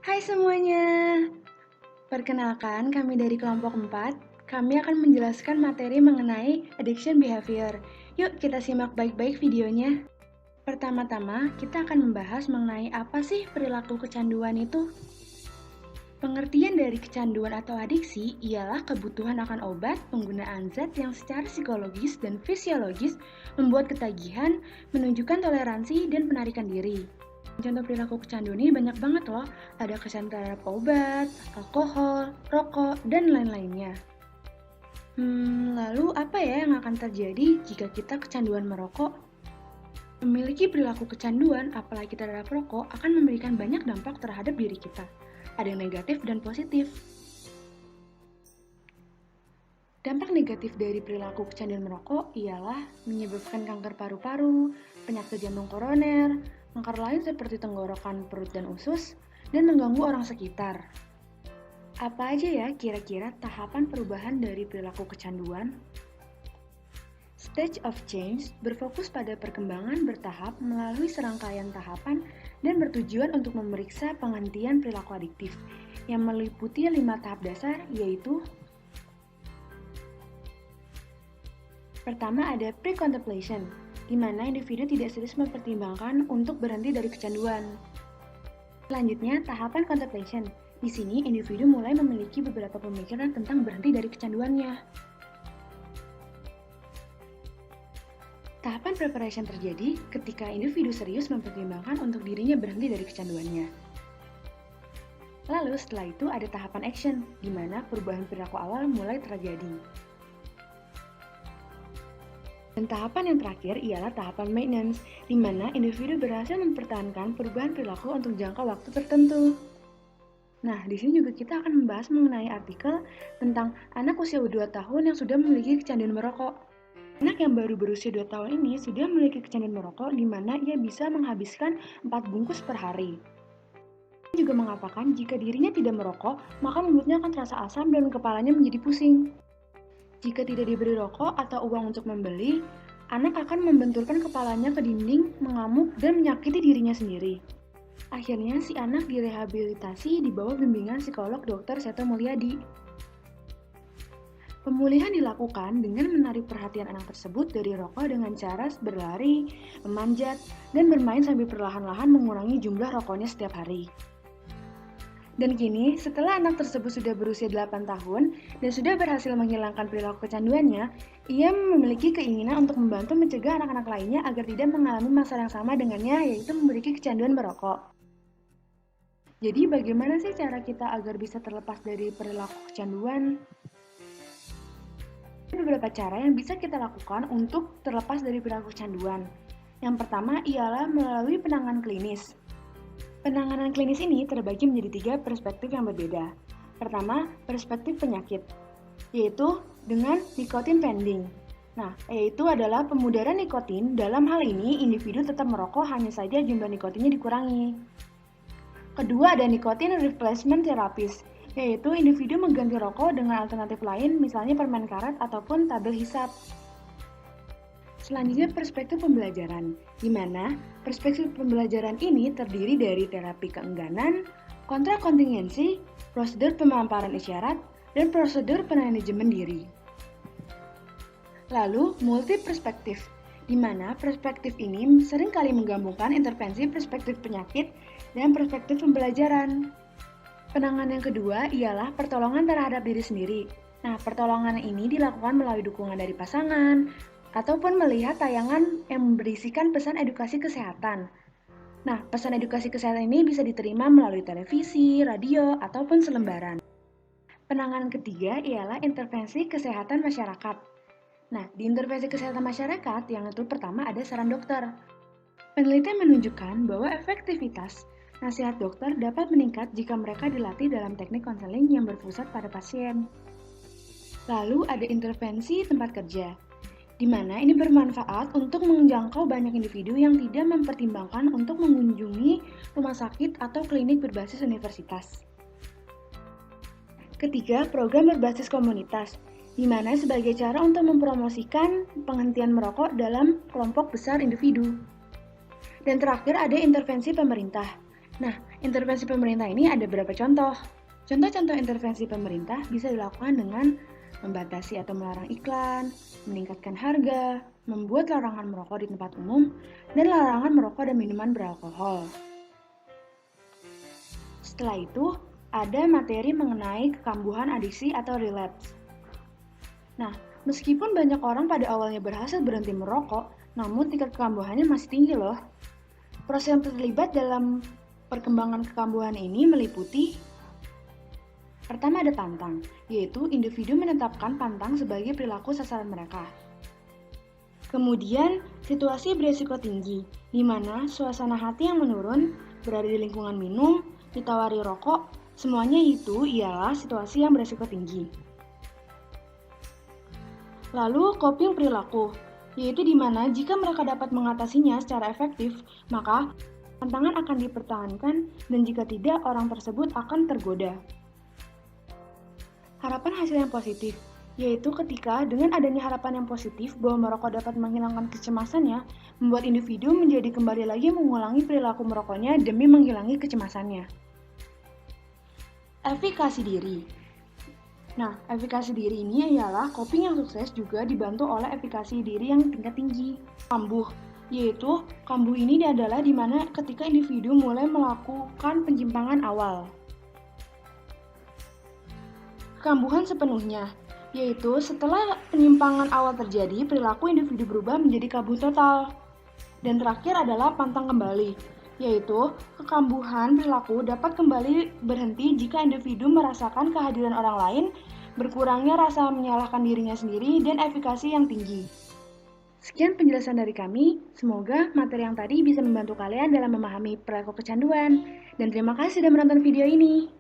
Hai semuanya, perkenalkan kami dari kelompok 4. Kami akan menjelaskan materi mengenai addiction behavior. Yuk kita simak baik-baik videonya. Pertama-tama, kita akan membahas mengenai apa sih perilaku kecanduan itu. Pengertian dari kecanduan atau adiksi ialah kebutuhan akan obat, penggunaan zat yang secara psikologis dan fisiologis membuat ketagihan, menunjukkan toleransi, dan penarikan diri. Contoh perilaku kecanduan ini banyak banget loh, ada kesan terhadap obat, alkohol, rokok, dan lain-lainnya. Lalu apa ya yang akan terjadi jika kita kecanduan merokok? Memiliki perilaku kecanduan, apalagi terhadap rokok, akan memberikan banyak dampak terhadap diri kita. Ada yang negatif dan positif. Dampak negatif dari perilaku kecanduan merokok ialah menyebabkan kanker paru-paru, penyakit jantung koroner, kanker lain seperti tenggorokan perut dan usus, dan mengganggu orang sekitar. Apa aja ya kira-kira tahapan perubahan dari perilaku kecanduan? Stage of change berfokus pada perkembangan bertahap melalui serangkaian tahapan dan bertujuan untuk memeriksa penghentian perilaku adiktif yang meliputi 5 tahap dasar, yaitu pertama ada pre-contemplation, di mana individu tidak serius mempertimbangkan untuk berhenti dari kecanduan. Selanjutnya, tahapan contemplation. Di sini, individu mulai memiliki beberapa pemikiran tentang berhenti dari kecanduannya. Tahapan preparation terjadi ketika individu serius mempertimbangkan untuk dirinya berhenti dari kecanduannya. Lalu setelah itu ada tahapan action, di mana perubahan perilaku awal mulai terjadi. Dan tahapan yang terakhir ialah tahapan maintenance, di mana individu berhasil mempertahankan perubahan perilaku untuk jangka waktu tertentu. Nah, di sini juga kita akan membahas mengenai artikel tentang anak usia 2 tahun yang sudah memiliki kecanduan merokok. Anak yang baru berusia 2 tahun ini sudah memiliki kecanduan merokok di mana ia bisa menghabiskan 4 bungkus per hari. Dia juga mengatakan jika dirinya tidak merokok, maka mulutnya akan terasa asam dan kepalanya menjadi pusing. Jika tidak diberi rokok atau uang untuk membeli, anak akan membenturkan kepalanya ke dinding, mengamuk, dan menyakiti dirinya sendiri. Akhirnya si anak direhabilitasi di bawah bimbingan psikolog Dr. Seto Mulyadi. Pemulihan dilakukan dengan menarik perhatian anak tersebut dari rokok dengan cara berlari, memanjat, dan bermain sambil perlahan-lahan mengurangi jumlah rokoknya setiap hari. Dan kini, setelah anak tersebut sudah berusia 8 tahun dan sudah berhasil menghilangkan perilaku kecanduannya, ia memiliki keinginan untuk membantu mencegah anak-anak lainnya agar tidak mengalami masalah yang sama dengannya, yaitu memiliki kecanduan merokok. Jadi bagaimana sih cara kita agar bisa terlepas dari perilaku kecanduan? Ada beberapa cara yang bisa kita lakukan untuk terlepas dari perilaku kecanduan. Yang pertama ialah melalui penanganan klinis. Penanganan klinis ini terbagi menjadi 3 perspektif yang berbeda. Pertama, perspektif penyakit, yaitu dengan nikotin pending. Nah, yaitu adalah pemudaran nikotin. Dalam hal ini, individu tetap merokok, hanya saja jumlah nikotinnya dikurangi. Kedua, ada nikotin replacement therapist, yaitu individu mengganti rokok dengan alternatif lain, misalnya permen karet ataupun tabel hisap. Selanjutnya perspektif pembelajaran, di mana perspektif pembelajaran ini terdiri dari terapi keengganan, kontrakontingensi, prosedur pemaparan isyarat, dan prosedur manajemen diri. Lalu multi perspektif, di mana perspektif ini seringkali menggabungkan intervensi perspektif penyakit dan perspektif pembelajaran. Penanganan yang kedua ialah pertolongan terhadap diri sendiri. Nah, pertolongan ini dilakukan melalui dukungan dari pasangan, ataupun melihat tayangan yang berisikan pesan edukasi kesehatan. Nah, pesan edukasi kesehatan ini bisa diterima melalui televisi, radio, ataupun selembaran. Penanganan ketiga ialah intervensi kesehatan masyarakat. Nah, di intervensi kesehatan masyarakat, yang itu pertama ada saran dokter. Penelitian menunjukkan bahwa efektivitas nasihat dokter dapat meningkat jika mereka dilatih dalam teknik konseling yang berpusat pada pasien. Lalu ada intervensi tempat kerja, di mana ini bermanfaat untuk menjangkau banyak individu yang tidak mempertimbangkan untuk mengunjungi rumah sakit atau klinik berbasis universitas. Ketiga, program berbasis komunitas, di mana sebagai cara untuk mempromosikan penghentian merokok dalam kelompok besar individu. Dan terakhir ada intervensi pemerintah. Nah, Intervensi pemerintah ini ada beberapa contoh. Contoh-contoh intervensi pemerintah bisa dilakukan dengan membatasi atau melarang iklan, meningkatkan harga, membuat larangan merokok di tempat umum, dan larangan merokok dan minuman beralkohol. Setelah itu, ada materi mengenai kekambuhan adiksi atau relapse. Nah, meskipun banyak orang pada awalnya berhasil berhenti merokok, namun tingkat kekambuhannya masih tinggi loh. Proses yang terlibat dalam perkembangan kekambuhan ini meliputi: pertama ada pantang, yaitu individu menetapkan pantang sebagai perilaku sasaran mereka. Kemudian, situasi beresiko tinggi, di mana suasana hati yang menurun, berada di lingkungan minum, ditawari rokok, semuanya itu ialah situasi yang beresiko tinggi. Lalu, coping perilaku, yaitu di mana jika mereka dapat mengatasinya secara efektif, maka tantangan akan dipertahankan dan jika tidak, orang tersebut akan tergoda. Harapan hasil yang positif, yaitu ketika dengan adanya harapan yang positif bahwa merokok dapat menghilangkan kecemasannya, membuat individu menjadi kembali lagi mengulangi perilaku merokoknya demi menghilangi kecemasannya. Efikasi diri. Nah, efikasi diri ini ialah coping yang sukses juga dibantu oleh efikasi diri yang tingkat tinggi. Kambuh, yaitu kambuh ini adalah di mana ketika individu mulai melakukan penyimpangan awal. Kekambuhan sepenuhnya, yaitu setelah penyimpangan awal terjadi, perilaku individu berubah menjadi kambuh total. Dan terakhir adalah pantang kembali, yaitu kekambuhan perilaku dapat kembali berhenti jika individu merasakan kehadiran orang lain, berkurangnya rasa menyalahkan dirinya sendiri, dan efikasi yang tinggi. Sekian penjelasan dari kami, semoga materi yang tadi bisa membantu kalian dalam memahami perilaku kecanduan. Dan terima kasih sudah menonton video ini.